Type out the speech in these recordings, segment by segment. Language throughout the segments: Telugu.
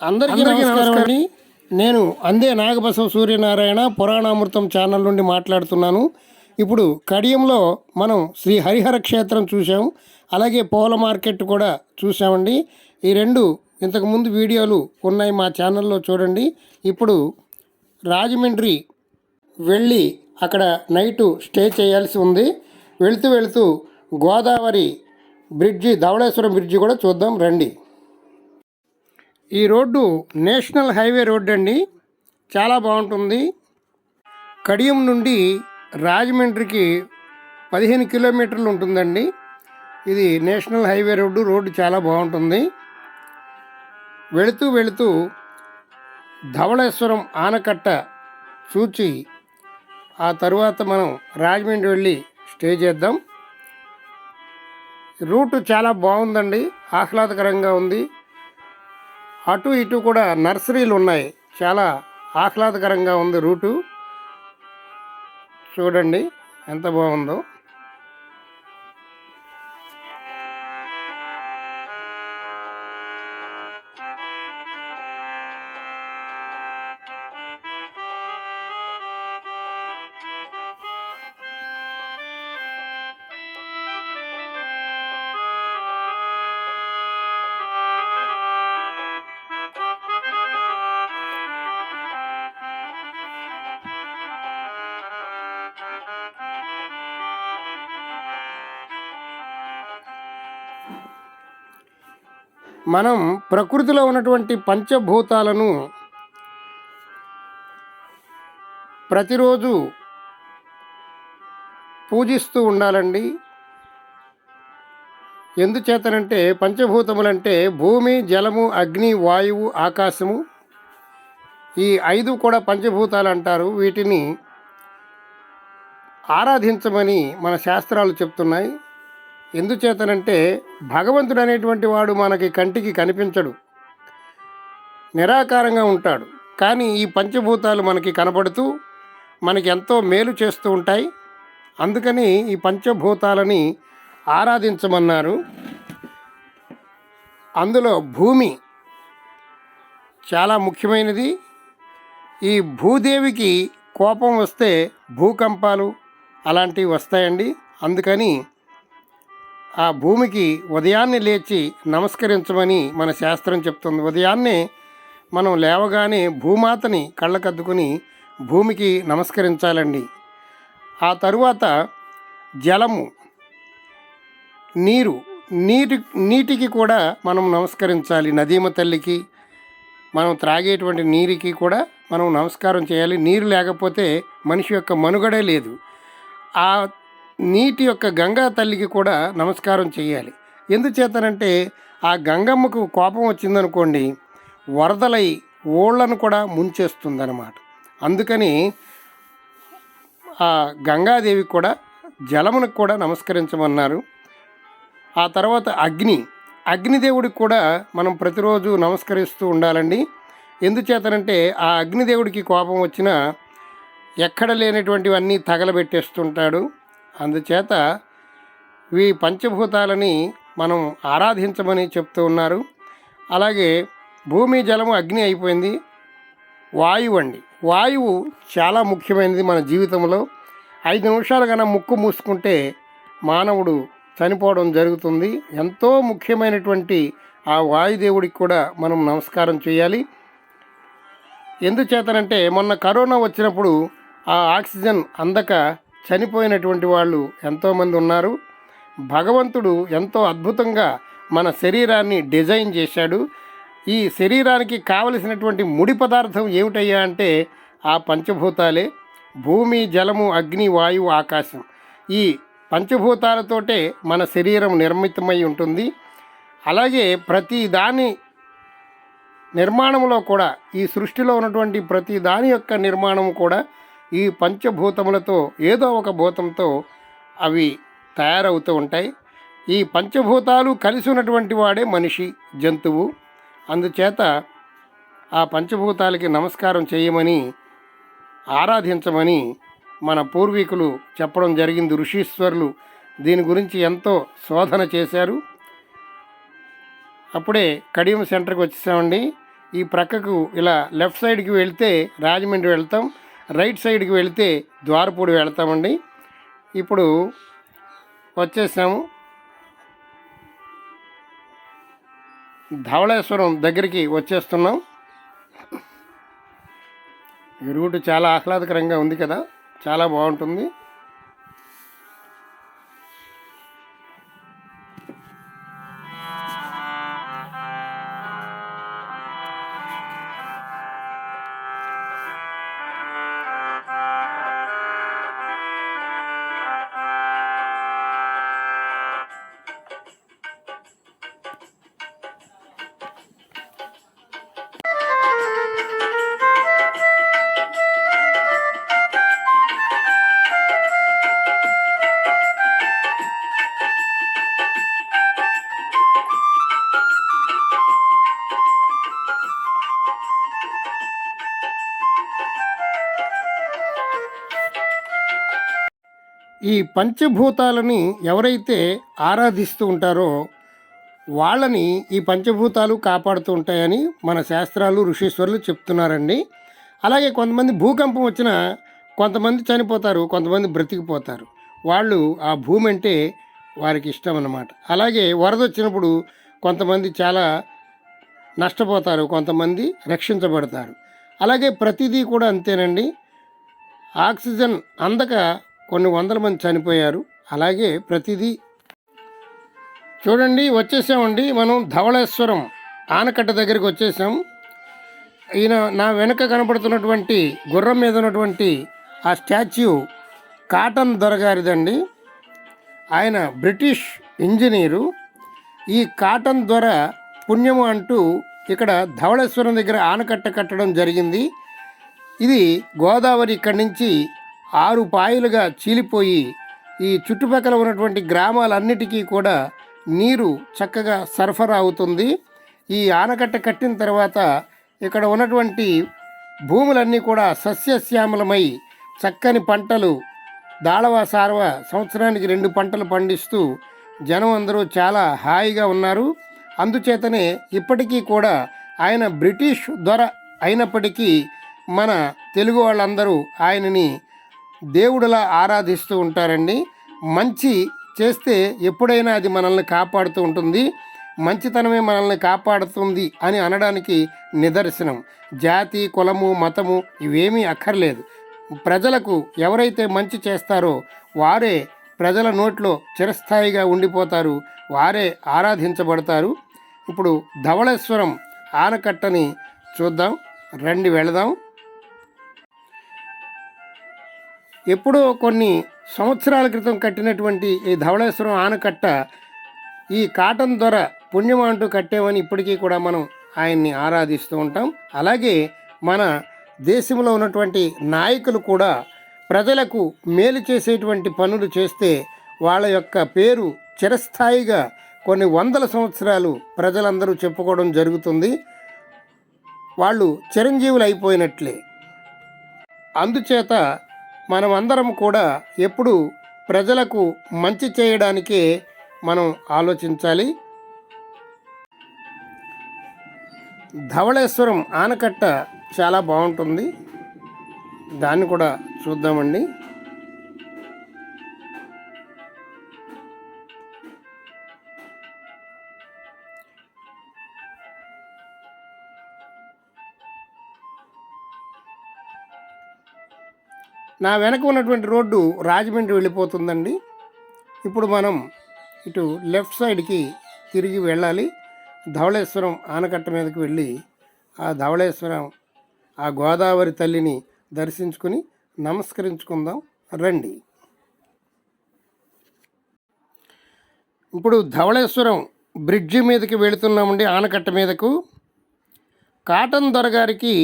అందరికీ నమస్కారం అండి. నేను అందే నాగబసవ సూర్యనారాయణ పురాణామృతం ఛానల్ నుండి మాట్లాడుతున్నాను. ఇప్పుడు కడియంలో మనం శ్రీ హరిహర క్షేత్రం చూసాం, అలాగే పూల మార్కెట్ కూడా చూసామండి. ఈ రెండు ఇంతకుముందు వీడియోలు ఉన్నాయి మా ఛానల్లో చూడండి. ఇప్పుడు రాజమండ్రి వెళ్ళి అక్కడ నైటు స్టే చేయాల్సి ఉంది. వెళుతూ వెళుతూ గోదావరి బ్రిడ్జి, ధవళేశ్వరం బ్రిడ్జి కూడా చూద్దాం రండి. ఈ రోడ్డు నేషనల్ హైవే రోడ్డు అండి, చాలా బాగుంటుంది. కడియం నుండి రాజమండ్రికి 15 కిలోమీటర్లు ఉంటుందండి. ఇది నేషనల్ హైవే రోడ్డు చాలా బాగుంటుంది. వెళుతూ వెళుతూ ధవళేశ్వరం ఆనకట్ట చూచి ఆ తరువాత మనం రాజమండ్రి వెళ్ళి స్టే చేద్దాం. రూటు చాలా బాగుందండి, ఆహ్లాదకరంగా ఉంది. అటు ఇటు కూడా నర్సరీలు ఉన్నాయి, చాలా ఆహ్లాదకరంగా ఉంది రూటు. చూడండి ఎంత బాగుందో. మనం ప్రకృతిలో ఉన్నటువంటి పంచభూతాలను ప్రతిరోజు పూజిస్తూ ఉండాలండి. ఎందుచేతనంటే పంచభూతములంటే భూమి, జలము, అగ్ని, వాయువు, ఆకాశము, ఈ 5 కూడా పంచభూతాలు అంటారు. వీటిని ఆరాధించమని మన శాస్త్రాలు చెప్తున్నాయి. ఎందుచేతనంటే భగవంతుడు అనేటువంటి వాడు మనకి కంటికి కనిపించడు, నిరాకారంగా ఉంటాడు. కానీ ఈ పంచభూతాలు మనకి కనపడుతూ మనకి ఎంతో మేలు చేస్తూ ఉంటాయి. అందుకని ఈ పంచభూతాలని ఆరాధించమన్నారు. అందులో భూమి చాలా ముఖ్యమైనది. ఈ భూదేవికి కోపం వస్తే భూకంపాలు అలాంటివి వస్తాయండి. అందుకని ఆ భూమికి ఉదయాన్నే లేచి నమస్కరించమని మన శాస్త్రం చెప్తుంది. ఉదయాన్నే మనం లేవగానే భూమాతని కళ్ళకద్దుకుని భూమికి నమస్కరించాలండి. ఆ తరువాత జలము, నీటికి కూడా మనం నమస్కరించాలి. నదీమ తల్లికి, మనం త్రాగేటువంటి నీరుకి కూడా మనం నమస్కారం చేయాలి. నీరు లేకపోతే మనిషి యొక్క మనుగడే లేదు. ఆ నీటి యొక్క గంగా తల్లికి కూడా నమస్కారం చేయాలి. ఎందుచేతనంటే ఆ గంగమ్మకు కోపం వచ్చిందనుకోండి, వరదలై ఓళ్లను కూడా ముంచేస్తుందన్నమాట. అందుకని ఆ గంగాదేవికి కూడా, జలమునకు కూడా నమస్కరించమన్నారు. ఆ తర్వాత అగ్నిదేవుడికి కూడా మనం ప్రతిరోజు నమస్కరిస్తూ ఉండాలండి. ఎందుచేతనంటే ఆ అగ్నిదేవుడికి కోపం వచ్చినా ఎక్కడ లేనటువంటివన్నీ తగలబెట్టేస్తుంటాడు. అందుచేత ఈ పంచభూతాలని మనం ఆరాధించమని చెప్తూ ఉన్నారు. అలాగే భూమి, జలము, అగ్ని అయిపోయింది. వాయువు అండి, వాయువు చాలా ముఖ్యమైనది మన జీవితంలో. 5 నిమిషాలు కన్నా ముక్కు మూసుకుంటే మానవుడు చనిపోవడం జరుగుతుంది. ఎంతో ముఖ్యమైనటువంటి ఆ వాయుదేవుడికి కూడా మనం నమస్కారం చేయాలి. ఎందుచేతనంటే మొన్న కరోనా వచ్చినప్పుడు ఆ ఆక్సిజన్ అందక చనిపోయినటువంటి వాళ్ళు ఎంతోమంది ఉన్నారు. భగవంతుడు ఎంతో అద్భుతంగా మన శరీరాన్ని డిజైన్ చేశాడు. ఈ శరీరానికి కావలసినటువంటి ముడి పదార్థం ఏమిటయ్యా అంటే ఆ పంచభూతాలే. భూమి, జలము, అగ్ని, వాయువు, ఆకాశం, ఈ పంచభూతాలతోటే మన శరీరం నిర్మితమై ఉంటుంది. అలాగే ప్రతి దాని నిర్మాణంలో కూడా, ఈ సృష్టిలో ఉన్నటువంటి ప్రతి దాని యొక్క నిర్మాణం కూడా ఈ పంచభూతములతో, ఏదో ఒక భూతంతో అవి తయారవుతూ ఉంటాయి. ఈ పంచభూతాలు కలిసి ఉన్నటువంటి వాడే మనిషి, జంతువు. అందుచేత ఆ పంచభూతాలకి నమస్కారం చేయమని, ఆరాధించమని మన పూర్వీకులు చెప్పడం జరిగింది. ఋషీశ్వరులు దీని గురించి ఎంతో శోధన చేశారు. అప్పుడే కడియం సెంటర్కి వచ్చేసామండి. ఈ ప్రక్కకు ఇలా లెఫ్ట్ సైడ్కి వెళ్తే రాజమండ్రి వెళ్తాం, రైట్ సైడ్కి వెళ్తే ద్వారపూడి వెళ్తామండి. ఇప్పుడు వచ్చేసాము ధవళేశ్వరం దగ్గరికి వచ్చేస్తున్నాం. ఈ రూట్ చాలా ఆహ్లాదకరంగా ఉంది కదా, చాలా బాగుంటుంది. ఈ పంచభూతాలని ఎవరైతే ఆరాధిస్తూ ఉంటారో వాళ్ళని ఈ పంచభూతాలు కాపాడుతూ ఉంటాయని మన శాస్త్రాలు ఋషీశ్వరులు చెప్తున్నారండి. అలాగే కొంతమంది భూకంపం వచ్చినా కొంతమంది చనిపోతారు, కొంతమంది బ్రతికిపోతారు. వాళ్ళు ఆ భూమి అంటే వారికి ఇష్టం అన్నమాట. అలాగే వరద వచ్చినప్పుడు కొంతమంది చాలా నష్టపోతారు, కొంతమంది రక్షించబడతారు. అలాగే ప్రతిదీ కూడా అంతేనండి. ఆక్సిజన్ అందక కొన్ని వందల మంది చనిపోయారు. అలాగే ప్రతిదీ చూడండి. వచ్చేసామండి మనం ధవళేశ్వరం ఆనకట్ట దగ్గరికి వచ్చేసాం. ఈయన నా వెనుక కనపడుతున్నటువంటి గుర్రం మీద ఉన్నటువంటి ఆ స్టాచ్యూ కాటన్ దొరగారిదండి. ఆయన బ్రిటిష్ ఇంజనీరు. ఈ కాటన్ దొర పుణ్యము అంటూ ఇక్కడ ధవళేశ్వరం దగ్గర ఆనకట్ట కట్టడం జరిగింది. ఇది గోదావరి ఇక్కడి నుంచి 6 పాయలుగా చీలిపోయి ఈ చుట్టుపక్కల ఉన్నటువంటి గ్రామాలన్నిటికీ కూడా నీరు చక్కగా సరఫరా అవుతుంది. ఈ ఆనకట్ట కట్టిన తర్వాత ఇక్కడ ఉన్నటువంటి భూములన్నీ కూడా సస్యశ్యామలమై చక్కని పంటలు దాళవ సారవ సంవత్సరానికి 2 పంటలు పండిస్తూ జనం అందరూ చాలా హాయిగా ఉన్నారు. అందుచేతనే ఇప్పటికీ కూడా ఆయన బ్రిటిష్ దొర అయినప్పటికీ మన తెలుగు వాళ్ళందరూ ఆయనని దేవుడిలా ఆరాధిస్తూ ఉంటారండి. మంచి చేస్తే ఎప్పుడైనా అది మనల్ని కాపాడుతూ ఉంటుంది. మంచితనమే మనల్ని కాపాడుతుంది అని అనడానికి నిదర్శనం. జాతి, కులము, మతము ఇవేమీ అక్కర్లేదు. ప్రజలకు ఎవరైతే మంచి చేస్తారో వారే ప్రజల నోట్లో చిరస్థాయిగా ఉండిపోతారు, వారే ఆరాధించబడతారు. ఇప్పుడు ధవళేశ్వరం ఆనకట్టని చూద్దాం, రండి వెళదాం. ఎప్పుడో కొన్ని సంవత్సరాల క్రితం కట్టినటువంటి ఈ ధవళేశ్వరం ఆనకట్ట ఈ కాటన్ దొర పుణ్యం అంటూ కట్టామని ఇప్పటికీ కూడా మనం ఆయన్ని ఆరాధిస్తూ ఉంటాం. అలాగే మన దేశంలో ఉన్నటువంటి నాయకులు కూడా ప్రజలకు మేలు చేసేటువంటి పనులు చేస్తే వాళ్ళ యొక్క పేరు చిరస్థాయిగా కొన్ని వందల సంవత్సరాలు ప్రజలందరూ చెప్పుకోవడం జరుగుతుంది. వాళ్ళు చిరంజీవులు అయిపోయినట్లే. అందుచేత మనమందరం కూడా ఎప్పుడు ప్రజలకు మంచి చేయడానికే మనం ఆలోచించాలి. ధవళేశ్వరం ఆనకట్ట చాలా బాగుంటుంది, దాన్ని కూడా చూద్దామండి. నా వెనక ఉన్నటువంటి రోడ్డు రాజమండ్రి వెళ్ళిపోతుందండి. ఇప్పుడు మనం ఇటు లెఫ్ట్ సైడ్కి తిరిగి వెళ్ళాలి. ధవళేశ్వరం ఆనకట్ట మీదకి వెళ్ళి ఆ ధవళేశ్వరం ఆ గోదావరి తల్లిని దర్శించుకుని నమస్కరించుకుందాం రండి. ఇప్పుడు ధవళేశ్వరం బ్రిడ్జి మీదకి వెళుతున్నామండి. ఆనకట్ట మీదకు కాటన్ దొరగారికి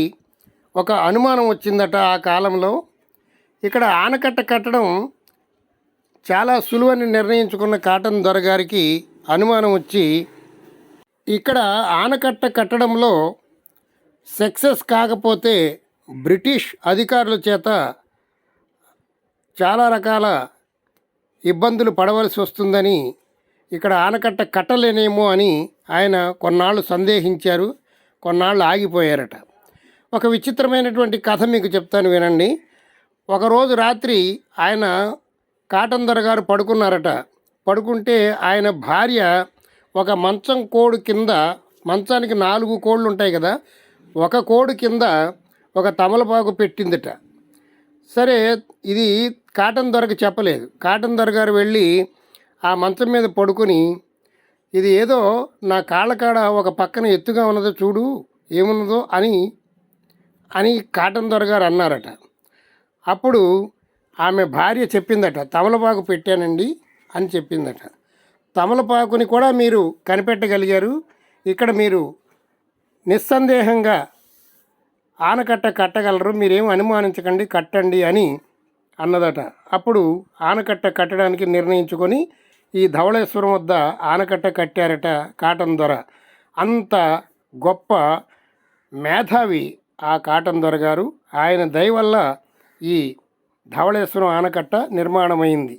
ఒక అనుమానం వచ్చిందట. ఆ కాలంలో ఇక్కడ ఆనకట్ట కట్టడం చాలా సులువని నిర్ణయించుకున్న కాటన్ దొరగారికి అనుమానం వచ్చి ఇక్కడ ఆనకట్ట కట్టడంలో సక్సెస్ కాకపోతే బ్రిటిష్ అధికారుల చేత చాలా రకాల ఇబ్బందులు పడవలసి వస్తుందని ఇక్కడ ఆనకట్ట కట్టలేనేమో అని ఆయన కొన్నాళ్ళు సందేహించారు. కొన్నాళ్ళు ఆగిపోయారట. ఒక విచిత్రమైనటువంటి కథ మీకు చెప్తాను వినండి. ఒకరోజు రాత్రి ఆయన కాటన్ దొర గారు పడుకున్నారట. పడుకుంటే ఆయన భార్య ఒక మంచం కోడు కింద, మంచానికి 4 కోళ్ళు ఉంటాయి కదా, ఒక కోడు కింద ఒక తమలపాకు పెట్టిందట. సరే, ఇది కాటన్ దొరకు చెప్పలేదు. కాటన్ దొర గారు వెళ్ళి ఆ మంచం మీద పడుకొని, ఇది ఏదో నా కాళ్ళకాడ ఒక పక్కన ఎత్తుగా ఉన్నదో చూడు ఏమున్నదో అని అని కాటన్ దొర గారు అన్నారట. అప్పుడు ఆమె భార్య చెప్పిందట, తమలపాకు పెట్టానండి అని చెప్పిందట. తమలపాకుని కూడా మీరు కనిపెట్టగలిగారు, ఇక్కడ మీరు నిస్సందేహంగా ఆనకట్ట కట్టగలరు, మీరేం అనుమానించకండి, కట్టండి అని అన్నదట. అప్పుడు ఆనకట్ట కట్టడానికి నిర్ణయించుకొని ఈ ధవళేశ్వరం వద్ద ఆనకట్ట కట్టారట కాటన్ దొర. అంత గొప్ప మేధావి ఆ కాటన్ దొర గారు. ఆయన దయ వల్ల ఈ ధవళేశ్వరం ఆనకట్ట నిర్మాణమైంది.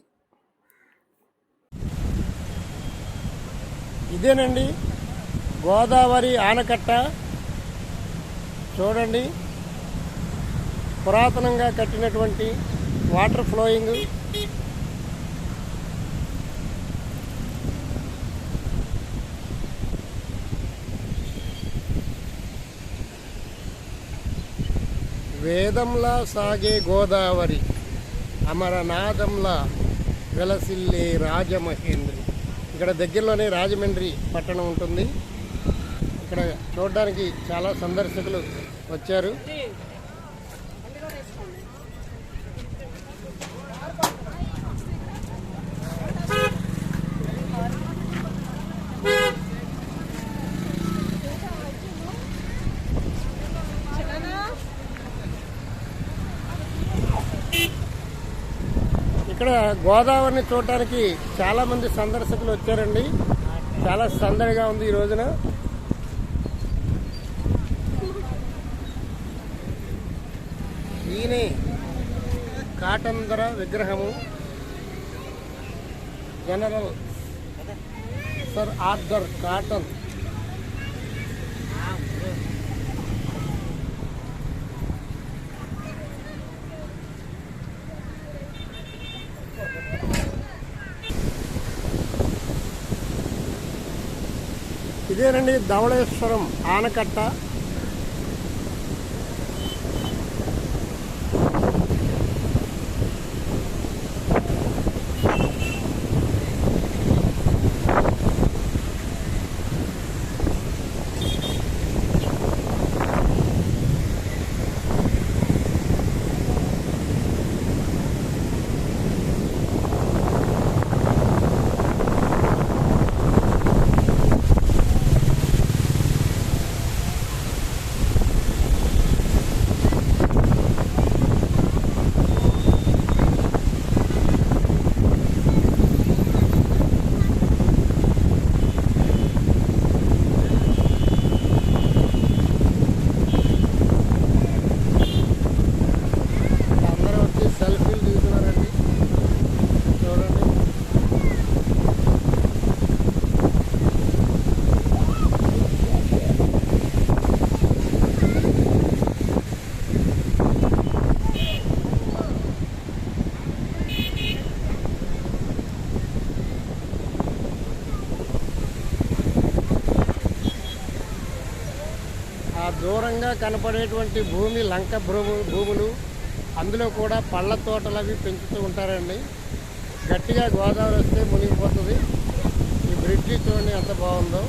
ఇదేనండి గోదావరి ఆనకట్ట. చూడండి, పురాతనంగా కట్టినటువంటి వాటర్ ఫ్లోయింగ్. వేదంలా సాగే గోదావరి, అమరనాథంలా వెలసిల్లే రాజమహేంద్రి. ఇక్కడ దగ్గరలోనే రాజమండ్రి పట్టణం ఉంటుంది. ఇక్కడ చూడడానికి చాలా సందర్శకులు వచ్చారు. ఇక్కడ గోదావరిని చూడటానికి చాలామంది సందర్శకులు వచ్చారండి. చాలా సందడిగా ఉంది ఈ రోజున. ఈయనే కాటన్ దొర విగ్రహము. General sir Arthur cotton. ఇదేనండి ధవళేశ్వరం ఆనకట్ట. దూరంగా కనపడేటువంటి భూమి లంక భూములు, అందులో కూడా పళ్ళ తోటలు అవి పెంచుతూ ఉంటారండి. గట్టిగా గోదావరి వస్తే మునిగిపోతుంది. ఈ బ్రిడ్జి చూడండి ఎంత బాగుందో.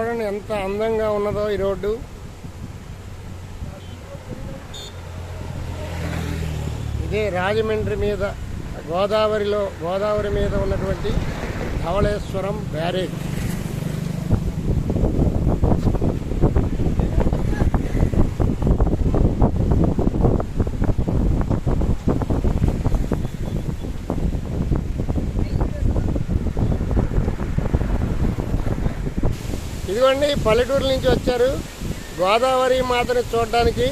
చూడండి ఎంత అందంగా ఉన్నదో ఈ రోడ్డు. ఇదే రాజమండ్రి మీద గోదావరి మీద ఉన్నటువంటి ధవళేశ్వరం బ్యారేజ్. ఇదిగోండి పల్లెటూరు నుంచి వచ్చారు గోదావరి మాతని చూడడానికి.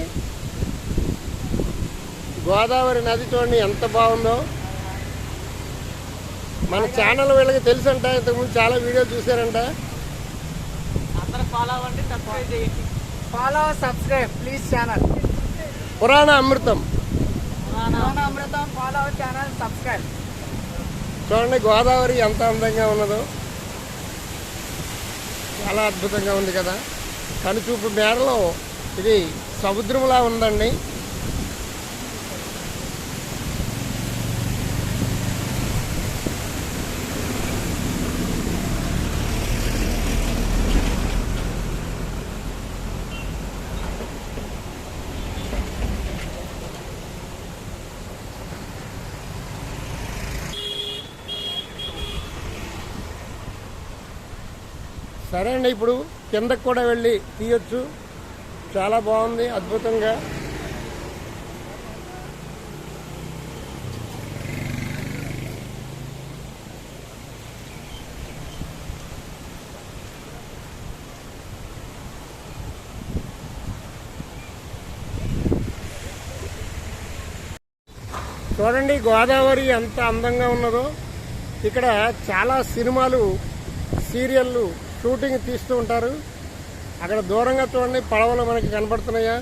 గోదావరి నది చూడండి ఎంత బాగుందో. మన ఛానల్ వీళ్ళకి తెలుసంట, ఇంతకుముందు చాలా వీడియోలు చూసారంట. సబ్స్క్రైబ్ ప్లీజ్ ఛానల్ పురాణ అమృతం. Follow channel subscribe. చూడండి గోదావరి ఎంత అందంగా ఉన్నదో, చాలా అద్భుతంగా ఉంది కదా. కనుచూపు మేరలో ఇది సముద్రంలా ఉందండి. సరే అండి, ఇప్పుడు కిందకు కూడా వెళ్ళి తీయొచ్చు. చాలా బాగుంది, అద్భుతంగా. చూడండి గోదావరి ఎంత అందంగా ఉన్నదో. ఇక్కడ చాలా సినిమాలు, సీరియళ్ళు షూటింగ్ తీస్తూ ఉంటారు. అక్కడ దూరంగా చూడండి పడవలు మనకి కనపడుతున్నాయా.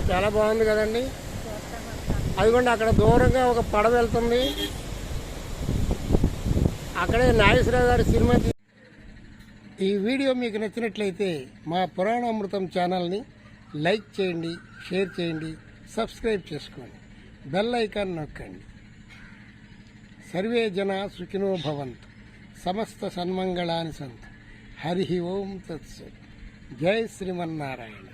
చాలా బాగుంది కదండి. అదిగోండి అక్కడ దూరంగా ఒక పడవ వెళ్తుంది. అక్కడే నాగేశ్వరరావు గారి సినిమా. ఈ వీడియో మీకు నచ్చినట్లయితే మా పురాణామృతం ఛానల్ని లైక్ చేయండి, షేర్ చేయండి, సబ్స్క్రైబ్ చేసుకోండి, బెల్ ఐకాన్ నొక్కండి. సర్వే జన సుఖినో భవంతు, సమస్త సన్మంగళాని సంతు. హరి ఓం తత్సత్. జై శ్రీమన్నారాయణ.